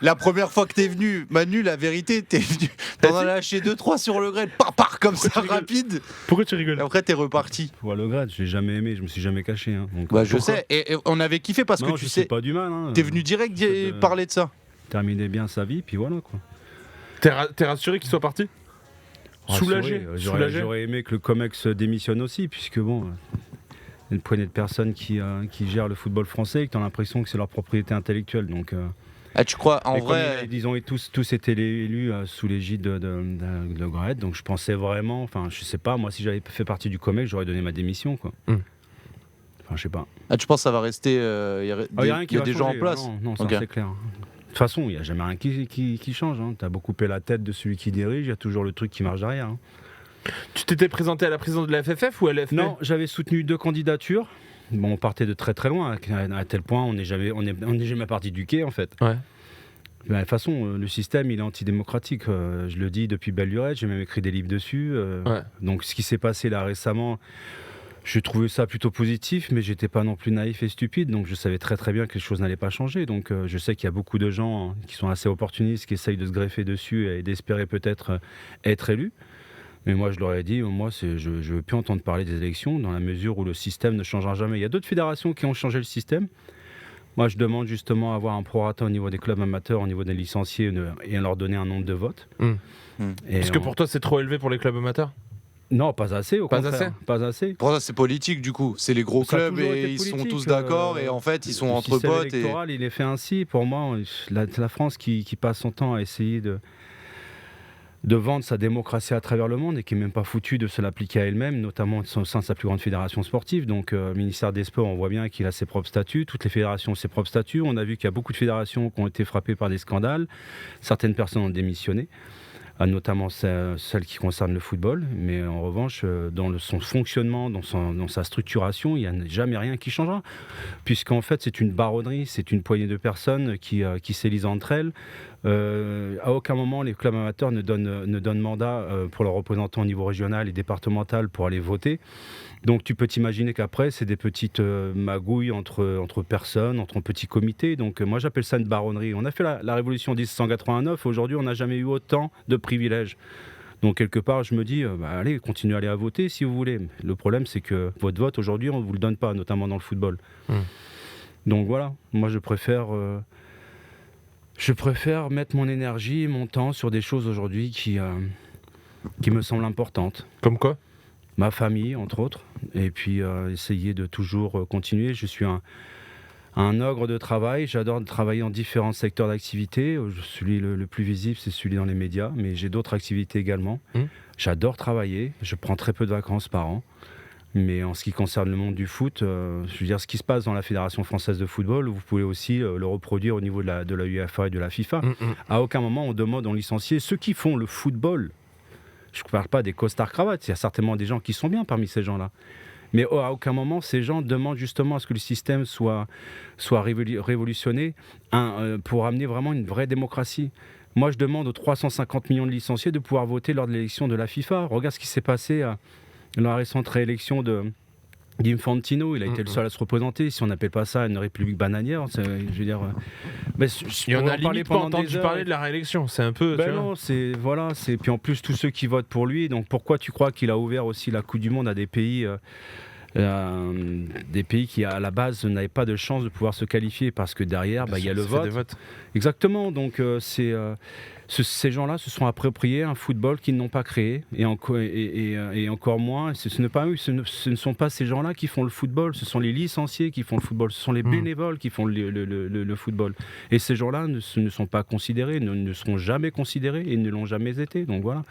La première fois que t'es venu, Manu, la vérité, t'es venu. T'en as lâché 2-3 sur le grade, comme ça, rapide. Pourquoi tu rigoles? Et après, t'es reparti. Le grade, je l'ai jamais aimé, je me suis jamais caché. Hein, donc, Bah, je sais. Et on avait kiffé parce que tu sais. pas du mal. Hein, t'es venu direct parler de ça. Terminer bien sa vie, puis voilà quoi. T'es rassuré qu'il soit parti? Soulagé. J'aurais aimé que le Comex démissionne aussi, puisque bon, il y a une poignée de personnes qui gèrent le football français et qui ont l'impression que c'est leur propriété intellectuelle. Donc, tu crois en vrai ils ont tous été élus sous l'égide de Graet, donc je pensais vraiment, enfin je sais pas, moi si j'avais fait partie du Comex, j'aurais donné ma démission quoi. Enfin je sais pas. Tu penses que ça va rester il y a des gens en place? Non, ça c'est clair. De toute façon, il n'y a jamais rien qui change. Hein. Tu as beau couper la tête de celui qui dirige, il y a toujours le truc qui marche derrière. Hein. Tu t'étais présenté à la présidence de la FFF ou à l'FP? Non, j'avais soutenu 2 candidatures. Bon, on partait de très très loin, à tel point on n'est jamais parti du quai en fait. Ouais. De toute façon, le système il est antidémocratique. Je le dis depuis belle lurette, j'ai même écrit des livres dessus. Ouais. Donc ce qui s'est passé là récemment, j'ai trouvé ça plutôt positif, mais j'étais pas non plus naïf et stupide, donc je savais très très bien que les choses n'allaient pas changer. Donc je sais qu'il y a beaucoup de gens qui sont assez opportunistes, qui essayent de se greffer dessus et d'espérer peut-être être élus. Mais moi je leur ai dit, je veux plus entendre parler des élections dans la mesure où le système ne changera jamais. Il y a d'autres fédérations qui ont changé le système. Moi je demande justement à avoir un prorata au niveau des clubs amateurs, au niveau des licenciés et à leur donner un nombre de votes. Est-ce que pour toi c'est trop élevé pour les clubs amateurs? Non, pas assez, au contraire. Pas assez. Pour ça, c'est politique, du coup. C'est les gros clubs et ils sont tous d'accord et en fait, ils sont entre potes. Le système électoral, il est fait ainsi. Pour moi, la France qui passe son temps à essayer de vendre sa démocratie à travers le monde et qui n'est même pas foutue de se l'appliquer à elle-même, notamment au sein de sa plus grande fédération sportive. Donc, le ministère des Sports, on voit bien qu'il a ses propres statuts. Toutes les fédérations ont ses propres statuts. On a vu qu'il y a beaucoup de fédérations qui ont été frappées par des scandales. Certaines personnes ont démissionné, notamment celles qui concernent le football, mais en revanche, dans son fonctionnement, dans sa structuration, il n'y a jamais rien qui changera, puisqu'en fait c'est une baronnerie, c'est une poignée de personnes qui s'élisent entre elles. À aucun moment les clubs amateurs ne donnent mandat pour leurs représentants au niveau régional et départemental pour aller voter. Donc tu peux t'imaginer qu'après c'est des petites magouilles entre personnes, entre petits comités. Donc moi j'appelle ça une baronnerie. On a fait la révolution 1789, aujourd'hui on n'a jamais eu autant de privilèges. Donc quelque part je me dis, allez, continuez à aller à voter si vous voulez. Le problème c'est que votre vote aujourd'hui on ne vous le donne pas, notamment dans le football. Donc voilà, moi je préfère mettre mon énergie et mon temps sur des choses aujourd'hui qui me semblent importantes. Comme quoi ? Ma famille, entre autres, et puis essayer de toujours continuer. Je suis un ogre de travail, j'adore travailler en différents secteurs d'activité. Celui le plus visible, c'est celui dans les médias, mais j'ai d'autres activités également. J'adore travailler, je prends très peu de vacances par an. Mais en ce qui concerne le monde du foot, je veux dire, ce qui se passe dans la Fédération française de football, vous pouvez aussi le reproduire au niveau de la UEFA et de la FIFA. À aucun moment on demande aux licenciés ceux qui font le football. Je ne parle pas des costards cravates, il y a certainement des gens qui sont bien parmi ces gens-là. Mais à aucun moment, ces gens demandent justement à ce que le système soit révolutionné pour amener vraiment une vraie démocratie. Moi, je demande aux 350 millions de licenciés de pouvoir voter lors de l'élection de la FIFA. Regarde ce qui s'est passé dans la récente réélection d'Infantino. Il a été le seul à se représenter. Si on n'appelle pas ça une république bananière, je veux dire... il y en a limite pas entendu parler de la réélection. C'est un peu... non, puis en plus, tous ceux qui votent pour lui, donc pourquoi tu crois qu'il a ouvert aussi la Coupe du Monde à des pays qui, à la base, n'avaient pas de chance de pouvoir se qualifier parce que derrière, il y a le vote. Exactement, donc ces gens-là se sont appropriés un football qu'ils n'ont pas créé et encore moins, ce ne sont pas ces gens-là qui font le football, ce sont les licenciés qui font le football, ce sont les bénévoles qui font le football. Et ces gens-là ne sont pas considérés, ne seront jamais considérés et ne l'ont jamais été, donc voilà.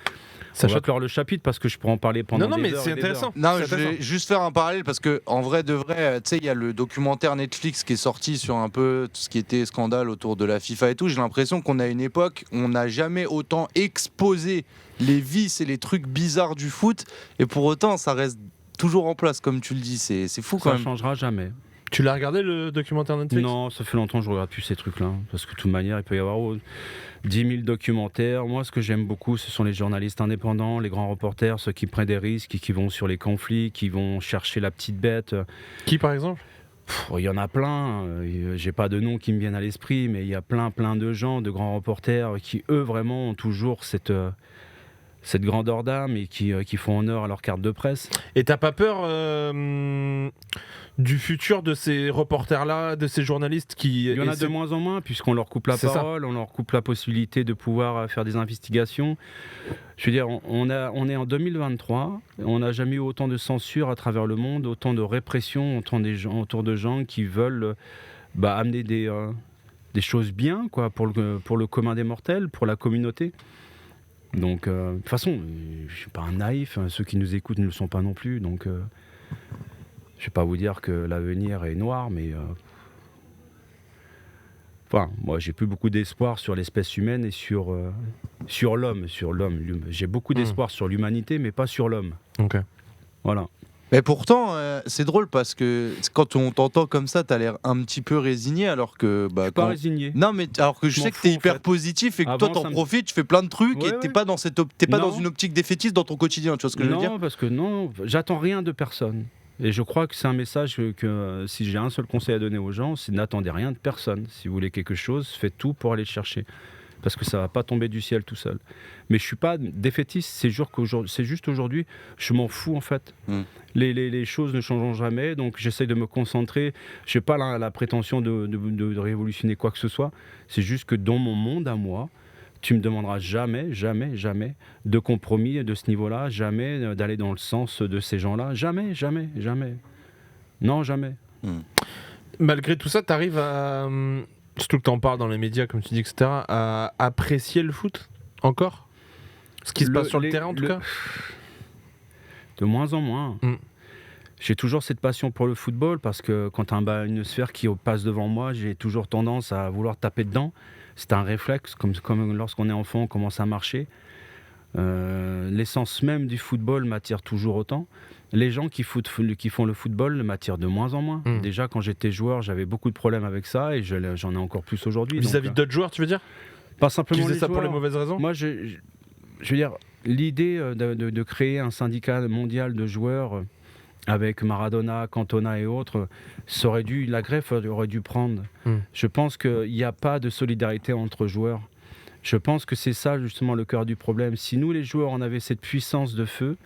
Ça va clore le chapitre parce que je pourrais en parler pendant des heures. Non, mais c'est intéressant. Non, je vais juste faire un parallèle parce que en vrai de vrai, tu sais, il y a le documentaire Netflix qui est sorti sur un peu tout ce qui était scandale autour de la FIFA et tout. J'ai l'impression qu'on a une époque où on n'a jamais autant exposé les vices et les trucs bizarres du foot et pour autant ça reste toujours en place comme tu le dis. C'est fou quand même. Ça changera jamais. Tu l'as regardé le documentaire Netflix ? Non, ça fait longtemps que je regarde plus ces trucs-là. Parce que de toute manière, il peut y avoir 10 000 documentaires. Moi, ce que j'aime beaucoup, ce sont les journalistes indépendants, les grands reporters, ceux qui prennent des risques, qui vont sur les conflits, qui vont chercher la petite bête. Qui, par exemple ? Il y en a plein, j'ai pas de noms qui me viennent à l'esprit, mais il y a plein de gens, de grands reporters qui, eux, vraiment ont toujours cette grandeur d'âme et qui font honneur à leur carte de presse. Et t'as pas peur du futur de ces reporters-là, de ces journalistes qui... Il y en a de moins en moins, puisqu'on leur coupe la parole, on leur coupe la possibilité de pouvoir faire des investigations. Je veux dire, on est en 2023, on n'a jamais eu autant de censure à travers le monde, autant de répression autour de gens qui veulent amener des choses bien, quoi, pour le commun des mortels, pour la communauté. Donc, de toute façon, je ne suis pas un naïf, ceux qui nous écoutent ne le sont pas non plus, donc je ne vais pas vous dire que l'avenir est noir, mais moi j'ai plus beaucoup d'espoir sur l'espèce humaine et sur l'homme. J'ai beaucoup d'espoir sur l'humanité, mais pas sur l'homme. Ok. Voilà. Mais pourtant, c'est drôle parce que quand on t'entend comme ça, t'as l'air un petit peu résigné alors que... je suis pas résigné. Non, mais alors que je sais que t'es hyper positif et que toi t'en profites, tu fais plein de trucs et t'es pas dans dans une optique défaitiste dans ton quotidien, tu vois ce que je veux dire ? Non, parce que j'attends rien de personne. Et je crois que c'est un message que si j'ai un seul conseil à donner aux gens, c'est n'attendez rien de personne. Si vous voulez quelque chose, faites tout pour aller le chercher. Parce que ça ne va pas tomber du ciel tout seul. Mais je ne suis pas défaitiste, c'est juste aujourd'hui, je m'en fous en fait. Les choses ne changeront jamais, donc j'essaie de me concentrer. Je n'ai pas la prétention de révolutionner quoi que ce soit. C'est juste que dans mon monde à moi, tu me demanderas jamais de compromis de ce niveau-là, jamais d'aller dans le sens de ces gens-là. Jamais. Non, jamais. Malgré tout ça, tu arrives à... Surtout que tu en parles dans les médias, comme tu dis, etc., à apprécier le foot encore ? Ce qui se passe sur le terrain, en tout cas ? De moins en moins. J'ai toujours cette passion pour le football, parce que quand une sphère qui passe devant moi, j'ai toujours tendance à vouloir taper dedans. C'est un réflexe, comme lorsqu'on est enfant, on commence à marcher. L'essence même du football m'attire toujours autant. Les gens qui font le football m'attirent de moins en moins. Déjà, quand j'étais joueur, j'avais beaucoup de problèmes avec ça et j'en ai encore plus aujourd'hui. Vis-à-vis d'autres joueurs, tu veux dire ? Pas simplement qui faisaient ça joueurs. pour les mauvaises raisons ? Moi, je veux dire, l'idée de créer un syndicat mondial de joueurs avec Maradona, Cantona et autres, la greffe aurait dû prendre. Je pense qu'il n'y a pas de solidarité entre joueurs. Je pense que c'est ça justement le cœur du problème. Si nous, les joueurs, on avait cette puissance de feu,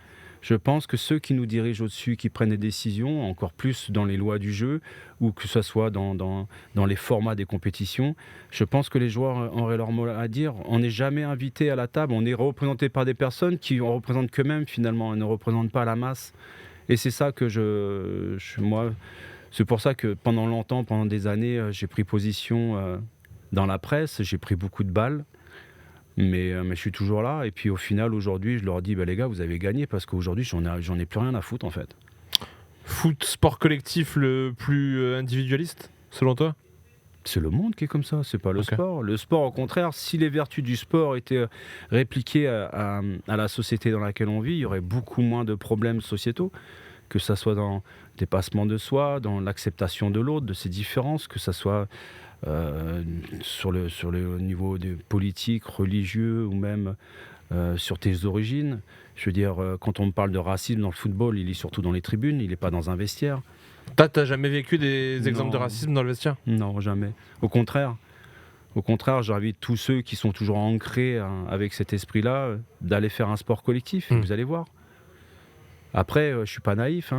je pense que ceux qui nous dirigent au-dessus, qui prennent des décisions, encore plus dans les lois du jeu, ou que ce soit dans les formats des compétitions, je pense que les joueurs auraient leur mot à dire. On n'est jamais invité à la table, on est représenté par des personnes qui en représentent qu'eux-mêmes finalement, elles ne représentent pas la masse. Et c'est ça que moi, c'est pour ça que pendant des années, j'ai pris position dans la presse, j'ai pris beaucoup de balles. Mais je suis toujours là, et puis au final aujourd'hui je leur dis les gars, vous avez gagné, parce qu'aujourd'hui j'en ai plus rien à foutre en fait. Foot, sport collectif le plus individualiste selon toi ? C'est le monde qui est comme ça, c'est pas le sport. Le sport, au contraire, si les vertus du sport étaient répliquées à la société dans laquelle on vit, il y aurait beaucoup moins de problèmes sociétaux, que ça soit dans le dépassement de soi, dans l'acceptation de l'autre, de ses différences, que ça soit sur le niveau politique, religieux, ou même sur tes origines. Je veux dire, quand on me parle de racisme dans le football, il est surtout dans les tribunes, il n'est pas dans un vestiaire. T'as jamais vécu des exemples de racisme dans le vestiaire ? Non, jamais. Au contraire, j'invite tous ceux qui sont toujours ancrés avec cet esprit-là d'aller faire un sport collectif, vous allez voir. Après, je ne suis pas naïf.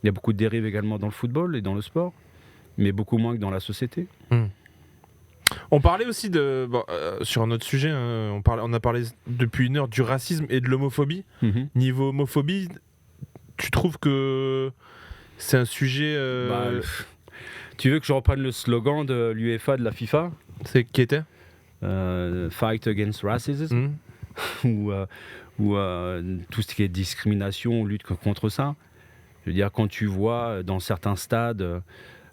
Il y a beaucoup de dérives également dans le football et dans le sport, mais beaucoup moins que dans la société. On parlait aussi sur un autre sujet, on a parlé depuis une heure du racisme et de l'homophobie. Niveau homophobie, tu trouves que c'est un sujet... Tu veux que je reprenne le slogan de l'UEFA, de la FIFA ? C'est qui était Fight against racism. Ou tout ce qui est discrimination, lutte contre ça. Je veux dire, quand tu vois dans certains stades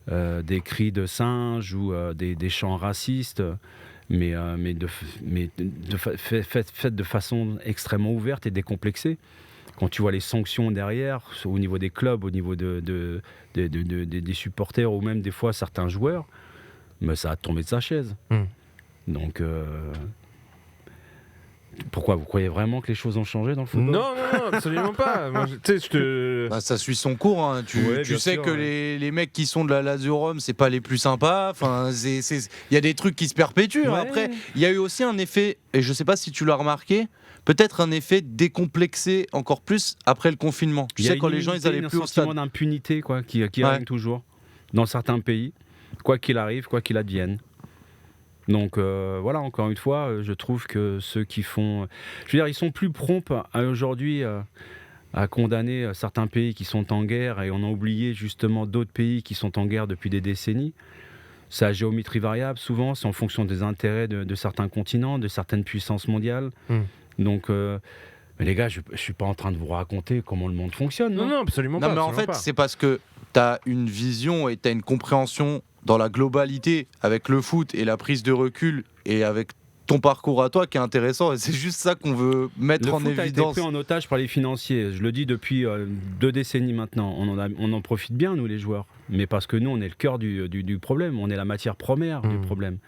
des cris de singes ou des chants racistes, mais faites de façon extrêmement ouverte et décomplexée. Quand tu vois les sanctions derrière, au niveau des clubs, au niveau des supporters, ou même des fois certains joueurs, ça a tombé de sa chaise. Donc, Pourquoi ? Vous croyez vraiment que les choses ont changé dans le football ? Non, absolument pas. Moi, tu sais, je te. Bah, ça suit son cours. Hein. Tu bien sais sûr, que les mecs qui sont de la Lazio Rome, c'est pas les plus sympas. Enfin, il y a des trucs qui se perpétuent. Ouais. Après, il y a eu aussi un effet, et je sais pas si tu l'as remarqué, peut-être un effet décomplexé encore plus après le confinement. Tu sais, quand les gens ils allaient plus au un stade. sentiment d'impunité quoi, qui règne toujours dans certains pays, quoi qu'il arrive, quoi qu'il advienne. Donc voilà, encore une fois, je trouve que ceux qui font... Je veux dire, ils sont plus prompts aujourd'hui à condamner certains pays qui sont en guerre, et on a oublié justement d'autres pays qui sont en guerre depuis des décennies. C'est à géométrie variable, souvent, c'est en fonction des intérêts de certains continents, de certaines puissances mondiales. Donc, mais les gars, je ne suis pas en train de vous raconter comment le monde fonctionne. Non, absolument pas. Non, mais en fait, c'est parce que tu as une vision et tu as une compréhension dans la globalité avec le foot et la prise de recul et avec ton parcours à toi qui est intéressant, et c'est juste ça qu'on veut mettre en évidence. Le foot a été pris en otage par les financiers, je le dis depuis 2 décennies maintenant. On en profite bien, nous les joueurs, mais parce que nous on est le cœur du problème, on est la matière première du problème.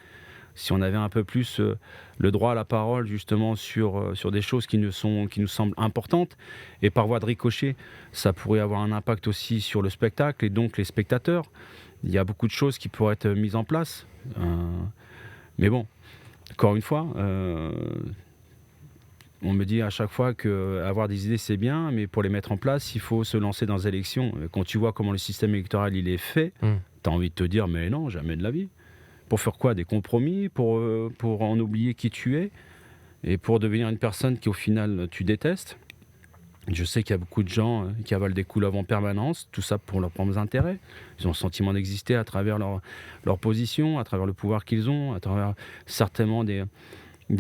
Si on avait un peu plus le droit à la parole justement sur des choses qui nous semblent importantes, et par voie de ricochet, ça pourrait avoir un impact aussi sur le spectacle et donc les spectateurs. Il y a beaucoup de choses qui pourraient être mises en place. Mais bon, encore une fois, on me dit à chaque fois qu'avoir des idées c'est bien, mais pour les mettre en place, il faut se lancer dans les élections. Quand tu vois comment le système électoral il est fait, tu as envie de te dire mais non, jamais de la vie. Pour faire quoi ? Des compromis, pour en oublier qui tu es, et pour devenir une personne qui au final tu détestes. Je sais qu'il y a beaucoup de gens qui avalent des couleuvres en permanence, tout ça pour leurs propres intérêts. Ils ont le sentiment d'exister à travers leur position, à travers le pouvoir qu'ils ont, à travers certainement des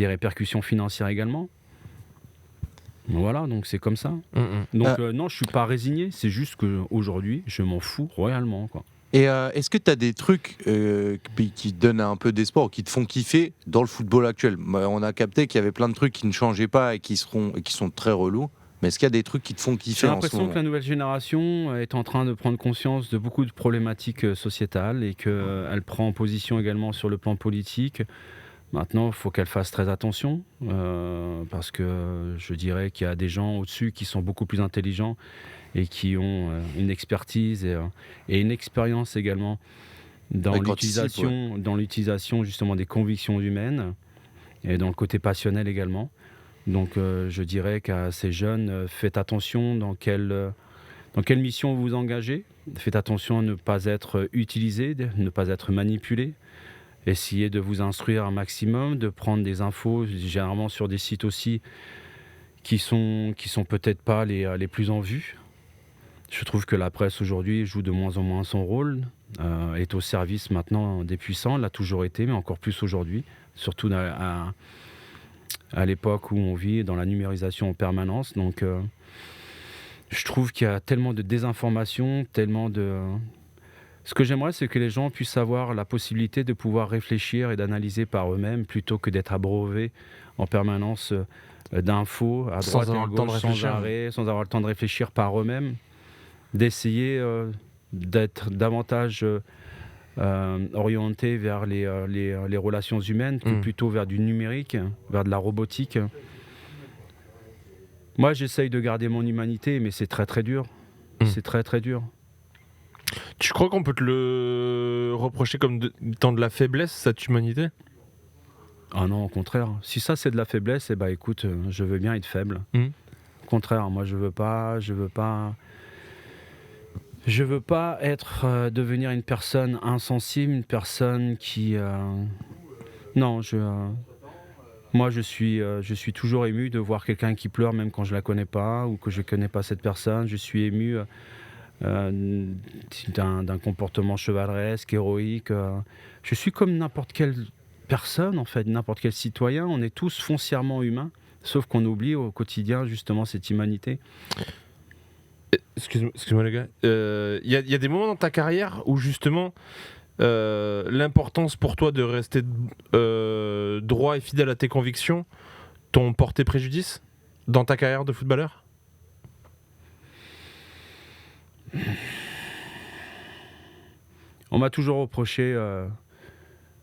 répercussions financières également. Voilà, donc c'est comme ça. Donc non, je suis pas résigné, c'est juste qu'aujourd'hui, je m'en fous royalement, quoi. Et est-ce que tu as des trucs qui te donnent un peu d'espoir ou qui te font kiffer dans le football actuel ? On a capté qu'il y avait plein de trucs qui ne changeaient pas et qui sont très relous. Mais est-ce qu'il y a des trucs qui te font kiffer en ce moment ? J'ai l'impression que la nouvelle génération est en train de prendre conscience de beaucoup de problématiques sociétales et qu'elle prend position également sur le plan politique. Maintenant, il faut qu'elle fasse très attention parce que je dirais qu'il y a des gens au-dessus qui sont beaucoup plus intelligents et qui ont une expertise et une expérience également dans l'utilisation justement des convictions humaines et dans le côté passionnel également. Donc je dirais qu'à ces jeunes, faites attention dans quelle mission vous vous engagez. Faites attention à ne pas être utilisé, ne pas être manipulé. Essayez de vous instruire un maximum, de prendre des infos, généralement sur des sites aussi qui sont peut-être pas les plus en vue. Je trouve que la presse aujourd'hui joue de moins en moins son rôle, est au service maintenant des puissants, l'a toujours été, mais encore plus aujourd'hui, surtout à l'époque où on vit dans la numérisation en permanence. Donc je trouve qu'il y a tellement de désinformation, tellement de... Ce que j'aimerais, c'est que les gens puissent avoir la possibilité de pouvoir réfléchir et d'analyser par eux-mêmes plutôt que d'être abreuvés en permanence d'infos à droite et à gauche, sans arrêt, sans avoir le temps de réfléchir par eux-mêmes, d'essayer d'être davantage orienté vers les relations humaines que plutôt vers du numérique, vers de la robotique. Moi, j'essaye de garder mon humanité, mais c'est très très dur. C'est très très dur. Tu crois qu'on peut te le reprocher comme étant de la faiblesse, cette humanité ? Ah non, au contraire. Si ça c'est de la faiblesse, eh ben écoute, je veux bien être faible. Au contraire, moi je veux pas être devenir une personne insensible, une personne qui non, moi je suis toujours ému de voir quelqu'un qui pleure même quand je la connais pas ou que je connais pas cette personne. Je suis ému d'un comportement chevaleresque, héroïque. Je suis comme n'importe quelle personne, en fait, n'importe quel citoyen. On est tous foncièrement humains, sauf qu'on oublie au quotidien justement cette humanité. Excuse-moi les gars. Y a des moments dans ta carrière où justement l'importance pour toi de rester droit et fidèle à tes convictions t'ont porté préjudice dans ta carrière de footballeur ? On m'a toujours reproché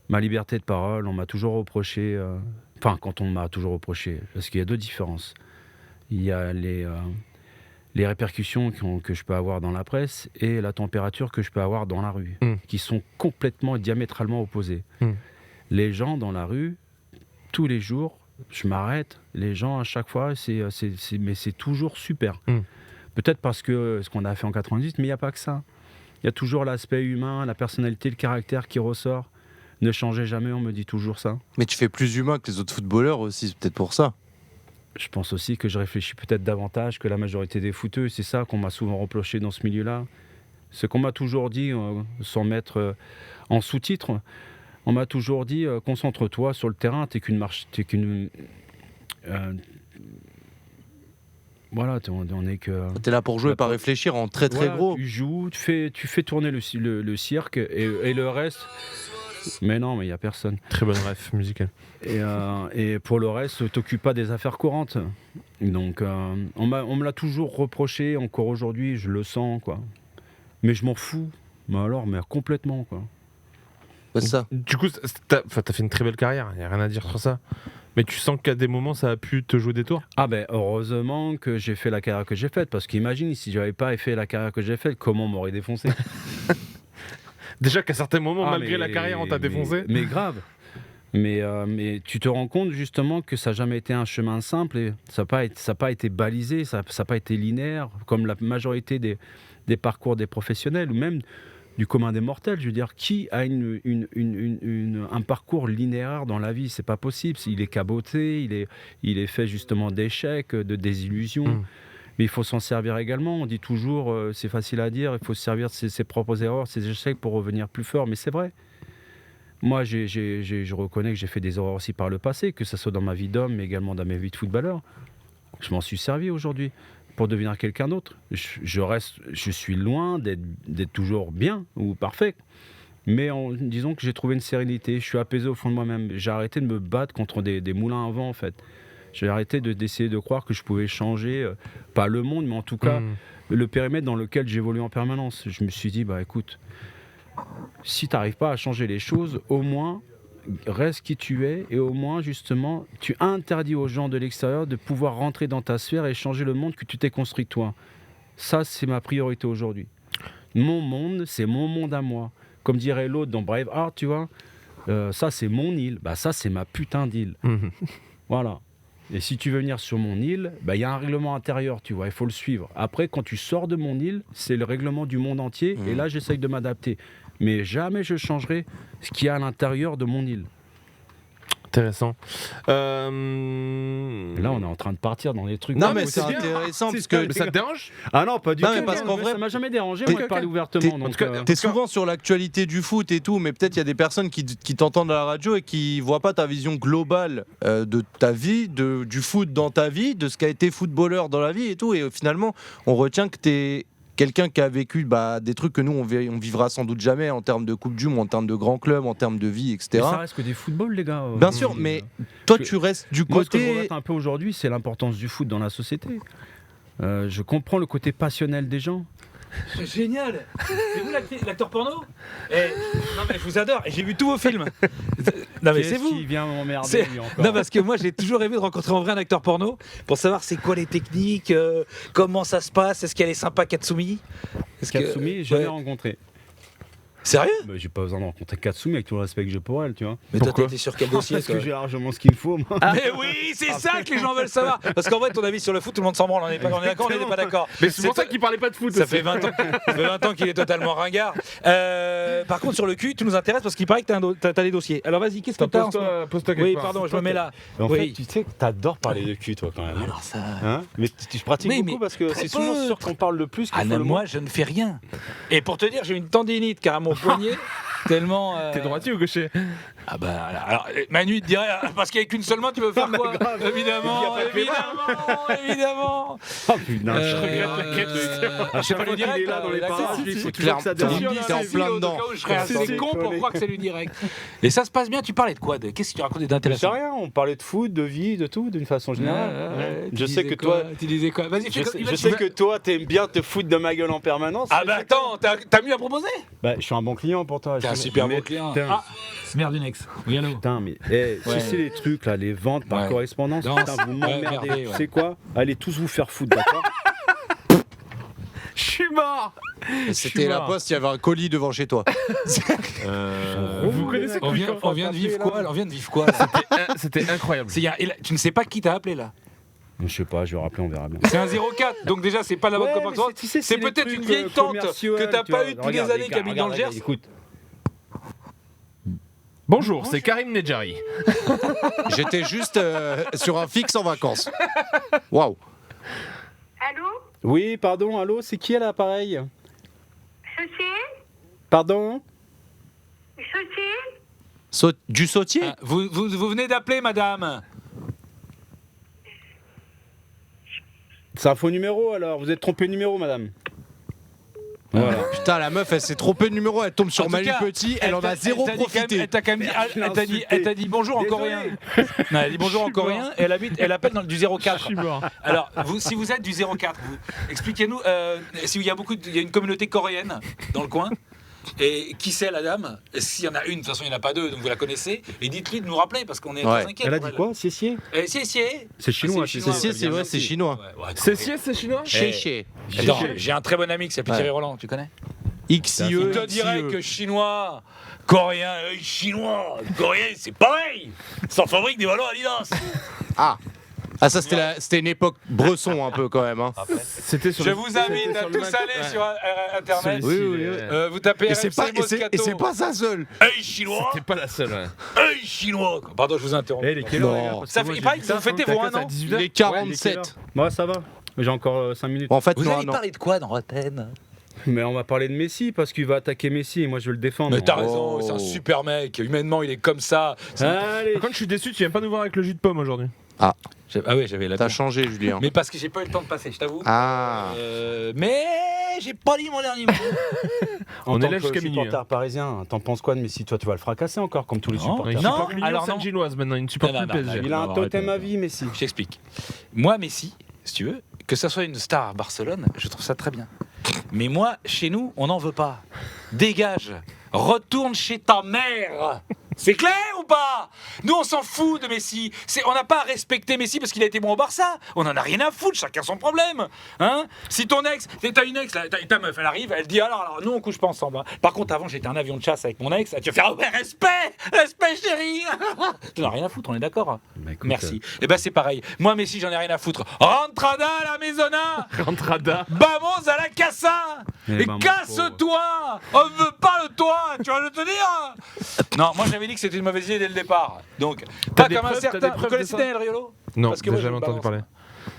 ma liberté de parole, on m'a toujours reproché Enfin, quand on m'a toujours reproché, parce qu'il y a deux différences. Il y a les répercussions que je peux avoir dans la presse et la température que je peux avoir dans la rue, qui sont complètement diamétralement opposées. Les gens dans la rue, tous les jours, je m'arrête, les gens à chaque fois, mais c'est toujours super. Peut-être parce que ce qu'on a fait en 98, mais il n'y a pas que ça. Il y a toujours l'aspect humain, la personnalité, le caractère qui ressort. Ne changez jamais, on me dit toujours ça. Mais tu fais plus humain que les autres footballeurs aussi, c'est peut-être pour ça. Je pense aussi que je réfléchis peut-être davantage que la majorité des footeux. C'est ça qu'on m'a souvent reproché dans ce milieu-là. Ce qu'on m'a toujours dit, sans mettre en sous-titre, on m'a toujours dit concentre-toi sur le terrain, t'es qu'une marche, voilà, on est que. T'es là pour jouer, pas réfléchir en très Voilà, gros. Tu joues, tu fais tourner le cirque et le reste. Mais non, mais il y a personne. Très bonne ref musicale. Et pour le reste, t'occupes pas des affaires courantes. Donc, on me l'a toujours reproché, encore aujourd'hui, je le sens, quoi. Mais je m'en fous. Mais complètement, quoi. C'est ça. Du coup, t'as fait une très belle carrière, il n'y a rien à dire sur ça. Mais tu sens qu'à des moments, ça a pu te jouer des tours ? Ah ben, heureusement que j'ai fait la carrière que j'ai faite, parce qu'imagine, si j'avais pas fait la carrière que j'ai faite, comment on m'aurait défoncé ? Déjà qu'à certains moments, malgré la carrière, on t'a défoncé ? Mais grave. Mais tu te rends compte justement que ça n'a jamais été un chemin simple, et ça n'a pas été balisé, ça n'a pas été linéaire, comme la majorité des parcours des professionnels, ou même du commun des mortels. Je veux dire, qui a un parcours linéaire dans la vie ? C'est pas possible. Il est caboté, il est fait justement d'échecs, de désillusions. Mais il faut s'en servir également. On dit toujours, c'est facile à dire, il faut se servir de ses propres erreurs, ses échecs pour revenir plus fort. Mais c'est vrai. Moi, je reconnais que j'ai fait des erreurs aussi par le passé, que ce soit dans ma vie d'homme, mais également dans ma vie de footballeur. Je m'en suis servi aujourd'hui pour devenir quelqu'un d'autre. Je suis loin d'être toujours bien ou parfait. Mais disons que j'ai trouvé une sérénité. Je suis apaisé au fond de moi-même. J'ai arrêté de me battre contre des moulins à vent, en fait. J'ai arrêté d'essayer de croire que je pouvais changer, pas le monde, mais en tout cas le périmètre dans lequel j'évolue en permanence. Je me suis dit, écoute, si tu n'arrives pas à changer les choses, au moins reste qui tu es, et au moins justement tu interdis aux gens de l'extérieur de pouvoir rentrer dans ta sphère et changer le monde que tu t'es construit toi. Ça, c'est ma priorité aujourd'hui. Mon monde, c'est mon monde à moi. Comme dirait l'autre dans Braveheart, tu vois, ça c'est mon île, ça c'est ma putain d'île. Voilà. Et si tu veux venir sur mon île, y a un règlement intérieur, tu vois, il faut le suivre. Après, quand tu sors de mon île, c'est le règlement du monde entier, et là, j'essaye de m'adapter. Mais jamais je changerai ce qu'il y a à l'intérieur de mon île. Intéressant. Là, on est en train de partir dans des trucs... Non, mais c'est intéressant, parce que... Mais ça te dérange ? Ah non, pas du tout. Parce qu'en vrai, ça m'a jamais dérangé, moi, de parler ouvertement. Donc, t'es souvent sur l'actualité du foot et tout, mais peut-être il y a des personnes qui t'entendent à la radio et qui voient pas ta vision globale de ta vie, du foot dans ta vie, de ce qu'a été footballeur dans la vie et tout. Et finalement, on retient que t'es quelqu'un qui a vécu des trucs que nous on vivra sans doute jamais en termes de Coupe du Monde, en termes de grands clubs, en termes de vie, etc. Mais ça reste que des footballs, les gars. Bien sûr, mais toi tu restes du moi, côté... ce que je regrette un peu aujourd'hui, c'est l'importance du foot dans la société. Je comprends le côté passionnel des gens. C'est génial. C'est vous l'acteur porno ? Non mais je vous adore, et j'ai vu tous vos films. Non mais c'est vous qui vient m'emmerder lui encore. Non, parce que moi j'ai toujours rêvé de rencontrer en vrai un acteur porno pour savoir c'est quoi les techniques, comment ça se passe, est-ce qu'elle est sympa Katsumi ? Katsumi, je l'ai rencontré. Sérieux ? J'ai pas besoin de rencontrer Katsumi avec tout le respect que j'ai pour elle, tu vois. Mais pourquoi ? toi t'étais sur quel dossier ? Parce que j'ai largement ce qu'il faut, moi. Mais oui, c'est ça que les gens veulent savoir. Parce qu'en vrai, ton avis sur le foot, tout le monde s'en branle. On est d'accord, on n'est pas d'accord. Mais c'est pour ça qu'il parlait pas de foot. Ça fait 20 ans qu'il est totalement ringard. Par contre, sur le cul, tu nous intéresses parce qu'il paraît que t'as des dossiers. Alors vas-y, qu'est-ce que t'as ? Pose-toi quelque Oui, part. pardon, je me mets là. En Oui. fait, tu sais que t'adores parler de cul, toi, quand même. Alors ça. Hein, mais je pratique Mais beaucoup parce que très c'est souvent peu. sûr qu'on parle le plus qu'il Ah faut non, le moi, je ne fais rien. Et pour te dire, j'ai une tendinite car à mon poignet. Tellement. T'es droitier ou gaucher ? Ah bah alors Manu te dirait parce qu'avec une seule main tu veux faire quoi ? Évidemment. Oh putain, je regrette la je sais pas le direct là dans les parages, il faut c'est toujours que ça clair. déchire. T'es en plein dedans. Je serais assez con pour croire que c'est le direct. Et ça se passe bien, tu parlais de quoi ? Qu'est-ce que tu racontais Je sais d'intéressant ? rien, on parlait de foot, de vie, de tout, d'une façon générale. Tu Je sais disais que quoi toi, Tu disais quoi ? Vas-y, je sais que toi, t'aimes bien te foutre de ma gueule en permanence. Ah bah attends, t'as mieux à proposer ? Je suis un bon client pour toi. T'es un super beau mais client. putain. Ah, merde, une ex. Oui, allô. Putain, mais Ouais. si c'est les trucs là, les ventes par Ouais. correspondance, Non, putain, vous ouais, m'emmerdez. merdez, Tu ouais. sais quoi? Allez tous vous faire foutre, d'accord? Je suis mort. C'était la mort. poste, il y avait un colis devant chez toi. Vous connaissez On vient de vivre quoi là? On vient de vivre quoi là? C'était incroyable. Tu ne sais pas qui t'a appelé là? Je sais pas, je vais rappeler, on verra bien. C'est un 04, donc déjà c'est pas la bonne Ouais, commande. mais tu sais, C'est les peut-être trucs, une vieille tante commerciaux, que t'as tu pas vois. eu depuis Regarde, des années les qui gars, habite dans le regarde, Gers. écoute, Bonjour, c'est Karim Nedjari. J'étais juste sur un fixe en vacances. Waouh. Allô? oui, pardon, allô, c'est qui à l'appareil? Sautier? Pardon? Sautier? Du sautier? Ah, vous venez d'appeler madame. C'est un faux numéro alors, vous êtes trompé de numéro, madame. Voilà. Putain, la meuf, elle s'est trompée de numéro, elle tombe sur En tout Manu cas, Petit, elle en a zéro profité. Elle t'a quand même dit, elle t'a dit bonjour en Désolé. coréen. Non, elle dit bonjour en coréen et elle appelle dans du 04. Je suis mort. Alors, si vous êtes du 04, expliquez-nous s'il y a il y a une communauté coréenne dans le coin. Et qui c'est la dame? S'il y en a une, de toute façon il n'y en a pas deux, donc vous la connaissez. Et dites-lui de nous rappeler parce qu'on est très inquiets. Elle a pour dit quoi? Siessier? Si. C'est chinois, c'est c'est C'est chinois. C'est chinois. Chéché. Attends, j'ai un très bon ami qui s'appelle Ouais. Thierry Roland, tu connais? XIE. Il te dirait que chinois, coréen, chinois, coréen, c'est pareil. Ça fabrique des ballons Adidas. Ah, ça, c'était une époque Bresson un peu quand même. Hein. C'était sur Je le- vous c'était invite à sur le tous Mac. aller Ouais. sur internet. Sur Oui, les oui, sites, oui. Vous tapez Et c'est RMC pas, Moscato. et c'est pas ça seul. Hey chinois, C'était pas la seule. Ouais. hey chinois. Pardon, je vous interromps. Eh, les quelle heure, Non. les gars, parce Ça que fait- moi, il paraît j'ai que dit vous ça, fêtez hein. vos T'as un qu'à an. 18 Il heures. est Ouais, 47. Moi, ça va. J'ai encore 5 minutes. En fait, Vous non, allez non. parler de quoi dans Rotten? Mais on va parler de Messi parce qu'il va attaquer Messi et moi je vais le défendre. Mais t'as Oh. raison, c'est un super mec. Humainement, il est comme ça. Allez. Par contre, je suis déçu, tu viens pas nous voir avec le jus de pomme aujourd'hui. Ah oui, j'avais la T'as changé, Julien. Mais parce que j'ai pas eu le temps de passer, je t'avoue. Ah. Mais j'ai pas dit mon dernier mot. En On tant est là que jusqu'à minuit, supporter parisien, t'en penses quoi de Messi? Toi, tu vas le fracasser encore comme tous les Non. supporters. Il Non, supporte l'Union alors non. Sainte-Gilloise maintenant, il ne supporte Non, plus non, le non, PSG. Il a un Non, totem arrête. à vie, Messi. Je t'explique. Moi, Messi, si tu veux, que ça soit une star à Barcelone, je trouve ça très bien. Mais moi, chez nous, on n'en veut pas. Dégage. Retourne chez ta mère. C'est clair ou pas? Nous, on s'en fout de Messi. On n'a pas à respecter Messi parce qu'il a été bon au Barça. On en a rien à foutre, chacun son problème. Hein? Si ton ex, t'as une ex, là, ta meuf, elle arrive, elle dit alors, nous, on couche pas ensemble. Hein. Par contre, avant, j'étais un avion de chasse avec mon ex. Tu vas faire, oh, ouais, respect, chérie. Tu n'en as rien à foutre, on est d'accord? Hein. Bah, écoute, Merci. Et ben c'est pareil. Moi, Messi, j'en ai rien à foutre. Rentrada à la maisona. Rentrada. Vamos à la casa. Eh Et ben, mon casse-toi. On ne veut pas le toit. Tu vas le te dire. Non, moi j'avais dit que c'était une mauvaise idée dès le départ. Donc, pas des comme un preuves, t'as certain. des Vous preuves de connaissez ça Daniel Riolo? Non, Parce que j'ai moi, je jamais le entendu balance. parler.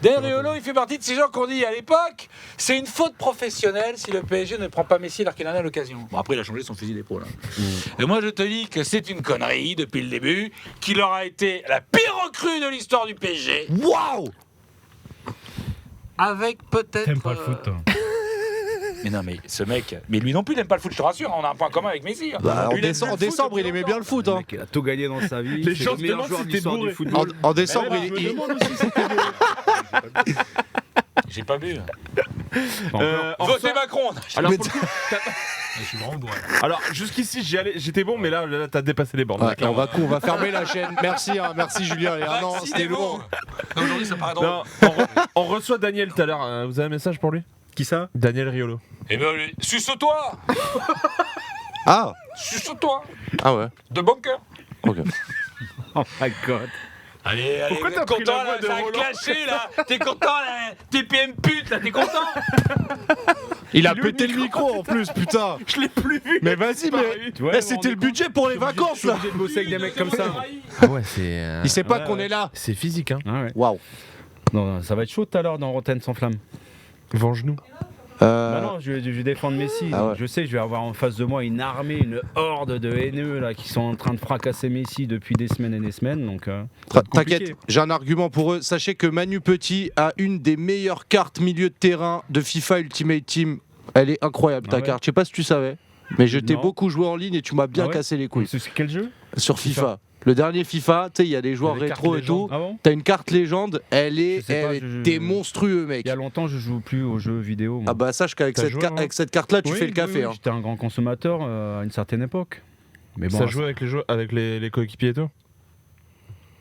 Daniel Riolo, il fait partie de ces gens qu'on dit à l'époque, c'est une faute professionnelle si le PSG ne prend pas Messi alors qu'il en a l'occasion. Bon, après, il a changé son fusil d'épaule. Hein. Et moi, je te dis que c'est une connerie depuis le début, qu'il aura été la pire recrue de l'histoire du PSG. Waouh. Avec peut-être. T'aimes pas le foot, toi. Mais non, mais ce mec, mais lui non plus, il n'aime pas le foot, je te rassure, on a un point commun avec Messi. Hein. Bah, Lui, il aime bien en le foot décembre, depuis il aimait longtemps. bien le foot. Le Hein. mec, il a tout gagné dans sa vie. Les c'est gens le se meilleur demandent joueur si de t'es l'histoire bourré. du football. En décembre, Ouais, je me il. demande aussi si c'était des- J'ai pas bu. Pas encore. En Votez soi- Macron. Alors, Mais pour le coup, Je suis vraiment bourré. alors, jusqu'ici, j'étais bon, mais là t'as dépassé les bornes. Ouais, on va fermer la chaîne. Merci, hein, merci Julien. Ah non, c'était lourd. Aujourd'hui, ça paraît drôle. Non, on reçoit Daniel tout à l'heure. Vous avez un message pour lui? Qui ça? Daniel Riolo. Eh ben, suce-toi. Ah, Suce-toi. ah ouais. De bon cœur. Ok. Oh my god. Allez, Pourquoi vous t'as êtes pris content la voix là, de ça a Roland clashé là. T'es content là, TPM pute là, t'es content? Il a Il est pété au le micro. micro en plus, putain. Je l'ai plus vu. Mais vas-y, mais. Tu vois, Eh, vous vous c'était le rendez budget pour les vacances Je suis là. obligé de bosser avec des mecs comme ça. Ah ouais, c'est. Il sait pas Ouais, qu'on ouais. est là. C'est physique, hein. Ah ouais. Waouh. Non, ça va être chaud tout à l'heure dans Rotten sans flamme. Venge-nous. Bah non, je vais défendre Messi. Ah ouais. Je sais, je vais avoir en face de moi une armée, une horde de haineux là, qui sont en train de fracasser Messi depuis des semaines et des semaines. Donc, ça va être compliqué. T'inquiète, j'ai un argument pour eux. Sachez que Manu Petit a une des meilleures cartes milieu de terrain de FIFA Ultimate Team. Elle est incroyable ta Ah ouais. carte. Je sais pas si tu savais, mais je t'ai Non. beaucoup joué en ligne et tu m'as bien Ah ouais cassé les couilles C'est quel jeu? sur FIFA. Le dernier FIFA, tu sais, il y a des joueurs Il y a des rétro cartes et tout. Ah bon? T'as une carte légende, elle est, Je sais pas, t'es monstrueux, mec. Il y a longtemps, je joue plus aux jeux vidéo. moi. Ah bah sache qu'avec T'as cette, joué, car- hein avec cette carte-là, tu Oui, fais le café. oui, hein. J'étais un grand consommateur à une certaine époque. Mais bon, Ça jouait avec les coéquipiers et tout.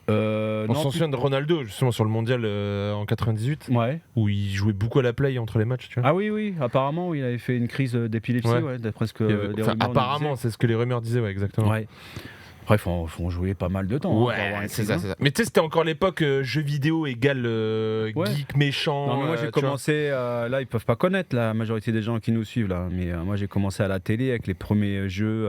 On non, s'en souvient de Ronaldo, justement, sur le mondial en 98, Ouais. où il jouait beaucoup à la play entre les matchs, tu vois. Ah oui, apparemment, il avait fait une crise d'épilepsie, Ouais. d'après ce que Il y avait- les enfin, rumeurs nous apparemment, disaient. c'est ce que les rumeurs disaient, ouais, exactement. Ouais. Après, faut jouer pas mal de temps. hein, pour avoir une c'est crise, ça, hein. c'est ça. Mais tu sais, c'était encore l'époque jeux vidéo égale geek méchant. Non, mais moi j'ai tu vois. commencé, là ils peuvent pas connaître la majorité des gens qui nous suivent là, mais moi j'ai commencé à la télé avec les premiers jeux,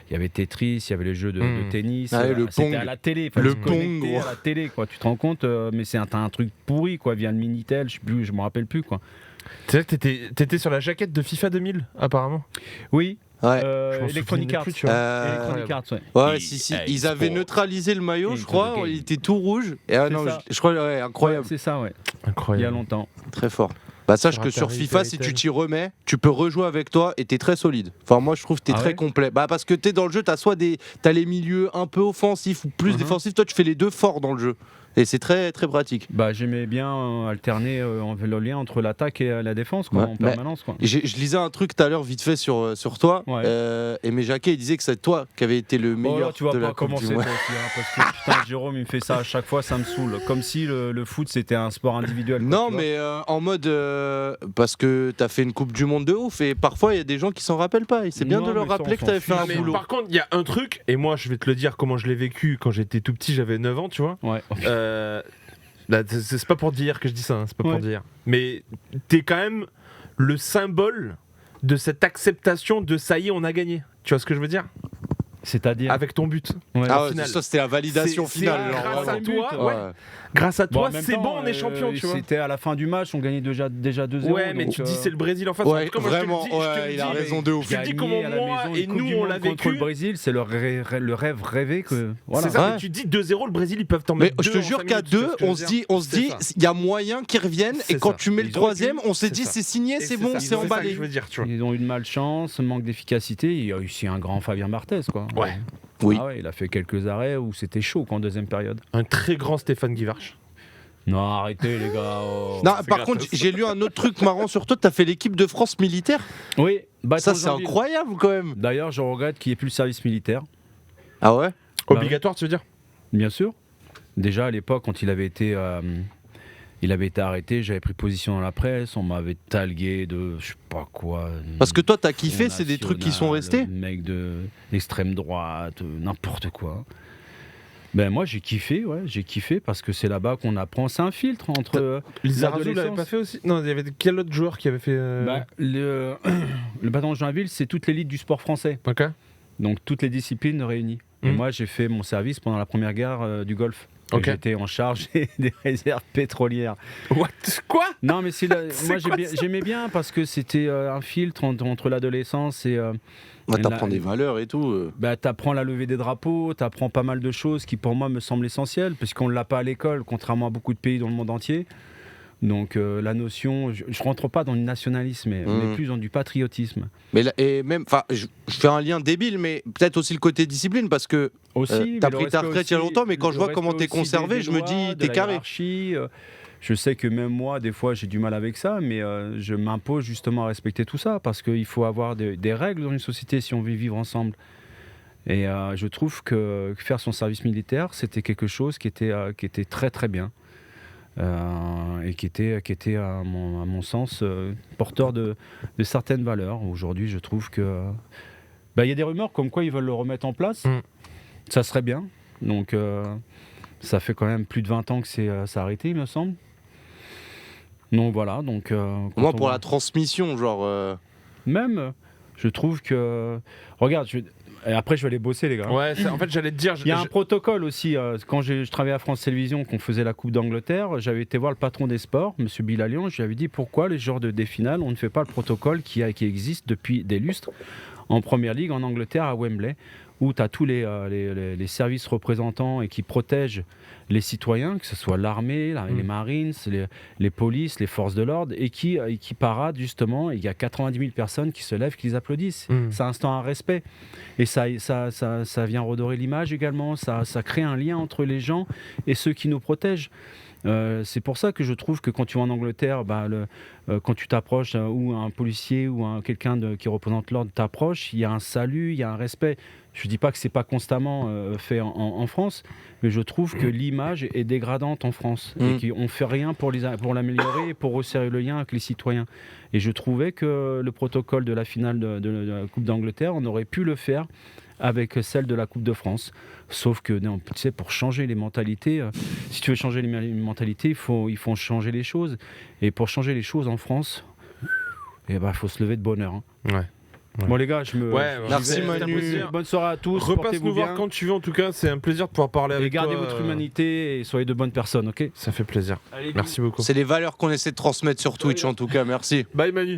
il y avait Tetris, il y avait les jeux de tennis, Ah, et le c'était Pong. à la télé, Le se connecter Pong, à la télé quoi, tu te rends compte, mais c'est un truc pourri quoi, via le Minitel, je me rappelle plus quoi. Tu sais que t'étais sur la jaquette de FIFA 2000, apparemment. Oui, Ouais. Je m'en Electronic souvenais Arts. plus, tu vois. Electronic Arts, ouais. Ouais, Et- si. et Ils avaient sport. neutralisé le maillot, Et je crois. into the game. Il était tout rouge. Et C'est non, ça. je crois, ouais, incroyable. C'est ça, ouais. Il y a Incroyable. longtemps. Très fort. Bah sache Sur que sur Atari, FIFA, si Péritel. tu t'y remets, tu peux rejouer avec toi et t'es très solide. Enfin moi je trouve que t'es Ah très ouais complet. Bah parce que t'es dans le jeu, t'as les milieux un peu offensifs ou plus Mhm. défensifs. Toi tu fais les deux forts dans le jeu. Et c'est très très pratique. Bah j'aimais bien alterner le lien entre l'attaque et la défense quoi, Ouais, en mais- permanence quoi. Je lisais un truc tout à l'heure vite fait sur toi. Ouais. Et mes Jacquet il disait que c'est toi qui avais été le Oh meilleur là, tu vas de la pas Coupe du commencer Monde. toi aussi, hein, parce que putain, Jérôme il me fait ça à chaque fois, ça me saoule. Comme si le foot c'était un sport individuel. quoi, Non tu vois. mais en mode parce que t'as fait une Coupe du Monde de ouf et parfois il y a des gens qui s'en rappellent pas et c'est bien Non, de leur mais ça, rappeler on que s'en t'avais fait fiche. un Mais boulot. par contre, il y a un truc, et moi je vais te le dire comment je l'ai vécu quand j'étais tout petit, j'avais 9 ans, tu vois. Ouais. Là, c'est pas pour dire que je dis ça, hein, c'est pas Ouais. pour dire. Mais t'es quand même le symbole de cette acceptation de ça y est, on a gagné. Tu vois ce que je veux dire? C'est-à-dire. Avec ton but. Ouais. Ah ouais, final. ça c'était la validation C'est finale. genre, grâce à vraiment. toi, Ouais. ouais. Grâce à Bon, en toi, même c'est temps, bon, on est champion, tu vois. C'était à la fin du match, on gagnait déjà 2-0. Ouais, mais donc, tu dis c'est le Brésil en face. Ouais, En tout cas, moi, je te le vraiment, dis, je te ouais, le il a dis, raison mais de ouf. Je te dis comment Gagner à la moi maison et une Coupe nous du on Monde l'a contre vécu. le Brésil, c'est le rêve rêvé que. Voilà. C'est ça, Ouais. mais tu dis 2-0, le Brésil ils peuvent t'en Mais mettre je deux te en jure 5 qu'à minutes, tu vois deux, ce que je on veux se dire dit, C'est ça. il y a moyen qu'ils reviennent. Et C'est quand ça. tu mets le Ils ont troisième, pu- on se c'est dit ça. c'est signé, Et c'est bon, ça, c'est ça que emballé. je veux dire, tu vois. Ils ont eu de malchance, manque d'efficacité. Il y a aussi un grand Fabien Barthez, quoi. Ouais. Oui. Ah ouais, il a fait quelques arrêts où c'était chaud en deuxième période. Un très grand Stéphane Guivarch. Non, arrêtez les gars. oh. Non, c'est par gratos. contre, j'ai lu un autre truc marrant sur toi. T'as fait l'équipe de France militaire. Oui, Ça, c'est incroyable quand même. D'ailleurs, je regrette qu'il n'y ait plus le service militaire, Ah ouais. Obligatoire, tu veux dire? bien sûr. Déjà à l'époque, quand il avait été arrêté, j'avais pris position dans la presse, on m'avait talgué de je sais pas quoi. Parce que toi, t'as kiffé, Front c'est des trucs qui sont restés. Mec de l'extrême droite, n'importe quoi. Ben moi j'ai kiffé, parce que c'est là-bas qu'on apprend, c'est un filtre entre Lizarazu l'avait l'adolescence. pas fait aussi? Non, il y avait quel autre joueur qui avait fait. Bah, le bataillon de Joinville, c'est toute l'élite du sport français, Ok. donc toutes les disciplines réunies. Et Mhm. moi j'ai fait mon service pendant la première guerre du Golfe. Et Ok. J'étais en charge des réserves pétrolières. What? Quoi? Non, mais moi quoi j'aimais bien parce que c'était un filtre entre l'adolescence et. Ouais, t'apprends la- des valeurs et tout. Bah, t'apprends la levée des drapeaux, t'apprends pas mal de choses qui pour moi me semblent essentielles, puisqu'on ne l'a pas à l'école, contrairement à beaucoup de pays dans le monde entier. Donc la notion, je rentre pas dans le nationalisme, mais plus dans du patriotisme. Mais et même, enfin, je fais un lien débile, mais peut-être aussi le côté discipline parce que Aussi, t'as mais pris le ta respect retraite il y a aussi- longtemps, mais quand le je vois comment respect t'es aussi conservé, des je me lois, dis de t'es la carré. hiérarchie, je sais que même moi, des fois, j'ai du mal avec ça, mais je m'impose justement à respecter tout ça, parce qu'il faut avoir des règles dans une société si on veut vivre ensemble. Et je trouve que faire son service militaire, c'était quelque chose qui était très très bien. Et qui était à mon sens porteur de certaines valeurs. Aujourd'hui, je trouve que il y a des rumeurs comme quoi ils veulent le remettre en place. Ça serait bien. Donc ça fait quand même plus de 20 ans que ça a arrêté, il me semble. Donc voilà. Donc Moi, quand pour on- la transmission, genre. même, je trouve que regarde. Et après, je vais aller bosser, les gars. Ouais, en fait, j'allais te dire. Il y a un protocole aussi. Quand je travaillais à France Télévisions, qu'on faisait la Coupe d'Angleterre, j'avais été voir le patron des sports, M. Bilalian. Je lui avais dit pourquoi les genres des finales, on ne fait pas le protocole qui existe depuis des lustres en Première Ligue en Angleterre à Wembley, où tu as tous les services représentants et qui protègent les citoyens, que ce soit l'armée, les Marines, les polices, les forces de l'ordre, et qui paradent justement. Il y a 90 000 personnes qui se lèvent, qui les applaudissent. Ça instaure un respect. Et ça vient redorer l'image également. Ça crée un lien entre les gens et ceux qui nous protègent. C'est pour ça que je trouve que quand tu vas en Angleterre, quand tu t'approches ou un policier ou quelqu'un qui représente l'ordre t'approche, il y a un salut, il y a un respect. Je ne dis pas que c'est pas constamment fait en France, mais je trouve que l'image est dégradante en France et qu'on ne fait rien pour l'améliorer et pour resserrer le lien avec les citoyens. Et je trouvais que le protocole de la finale de la Coupe d'Angleterre, on aurait pu le faire avec celle de la Coupe de France. Sauf que, tu sais, pour changer les mentalités, si tu veux changer les mentalités, il faut changer les choses. Et pour changer les choses en France, faut se lever de bonne heure. Ouais. Bon les gars, Merci Manu. Bonne soirée à tous. Repasse nous voir quand tu veux, en tout cas, c'est un plaisir de pouvoir parler avec toi. Et gardez votre humanité et soyez de bonnes personnes, ok ? Ça fait plaisir. Allez, merci beaucoup. C'est les valeurs qu'on essaie de transmettre sur Twitch en tout cas, merci. Bye Manu.